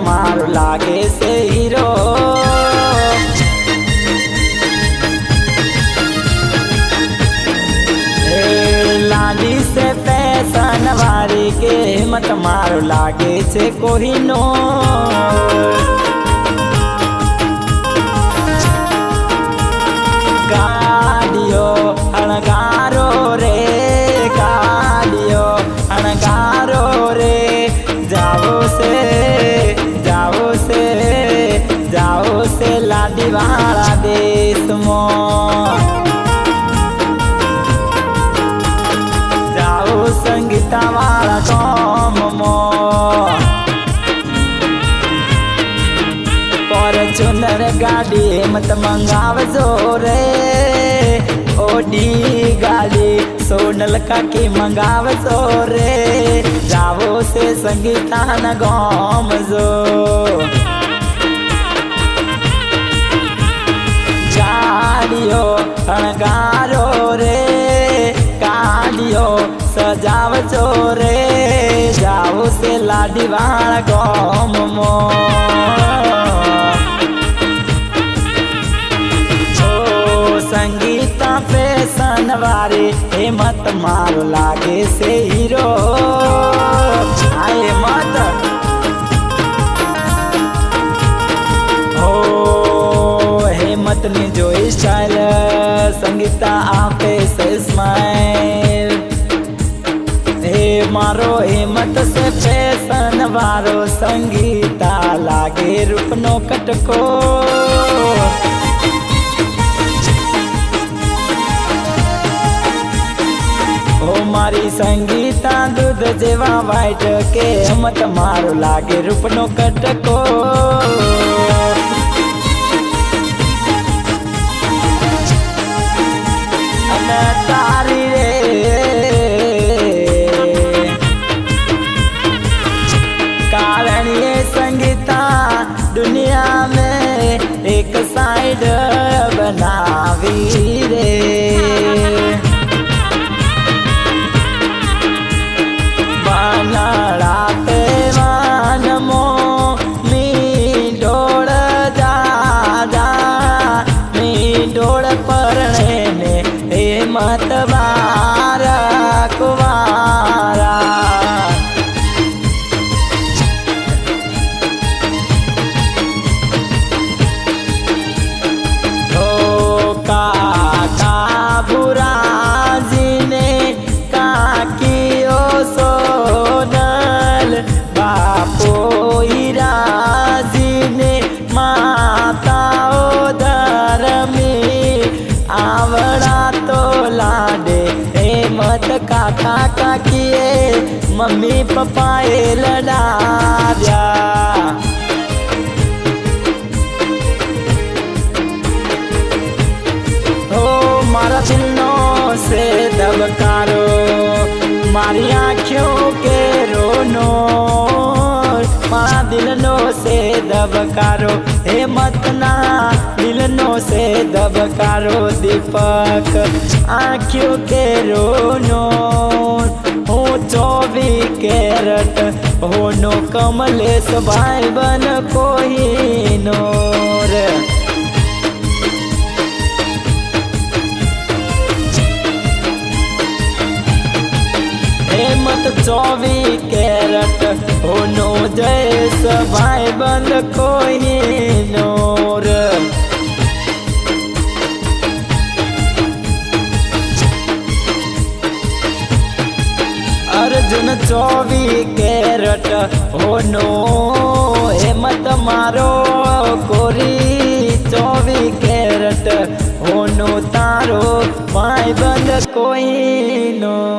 मारो लागे से हीरो। लाली से फैशन वारी के मत मारो लागे से कोहिनो। गाड़ियो अणगारो रे, गाड़ियो अणगारो रे, जाओ से जाओ से जाओ से लाडी वाला देश मो, जाओ संगीता वाला गाम मो। फॉर्च्यूनर गाड़ी मत मंगावजो रे, ओडी गाड़ी सोनल का की मंगावजो रे, जाओ से संगीता न गाम जो। गाड़ियो अणगारो रे, गाड़ियो सजावजो रे, जाओ से लाडी वाला गाम मो। संगीता फैशन वारे हे मत मारो लागे से हीरो। आए मत हो हे मत ने जो स्टाइल, संगीता आपे से स्माइल। हे मारो हे मत से फैशन वारो, संगीता लागे रूपनो कटको। ओ मारी संगीता दूध जेवा वाइट के मत मारो लागे रूपनो कटको। तारी रे कारण ये संगीता दुनिया में एक साइड बनावी रे। मत बारा कुवारा ओ काका बुरा जी ने काकियो सोनल, बापो हीरा जी ने माताओ धर्मी, आवड़ा तो लाडे हे मत काका काकिए, मम्मी पपाए लड़ाव्या। हो मारा दिलों से दबकारो, मारी आँखों के रोनो, मारा दिलों से दबकारो हे मत ना दिलों से दबकारो। दीपक आँखों के रोनो हो 24 कैरेट होनो, कमलेश भाई बन कोहिनूर। मत 24 कैरेट होनो, जैस भाई बन कोहिनूर। अर्जुन 24 कैरेट होनो, हे मत मारो कोरी 24 कैरेट होनो, तारो भाई बंद कोहिनूर।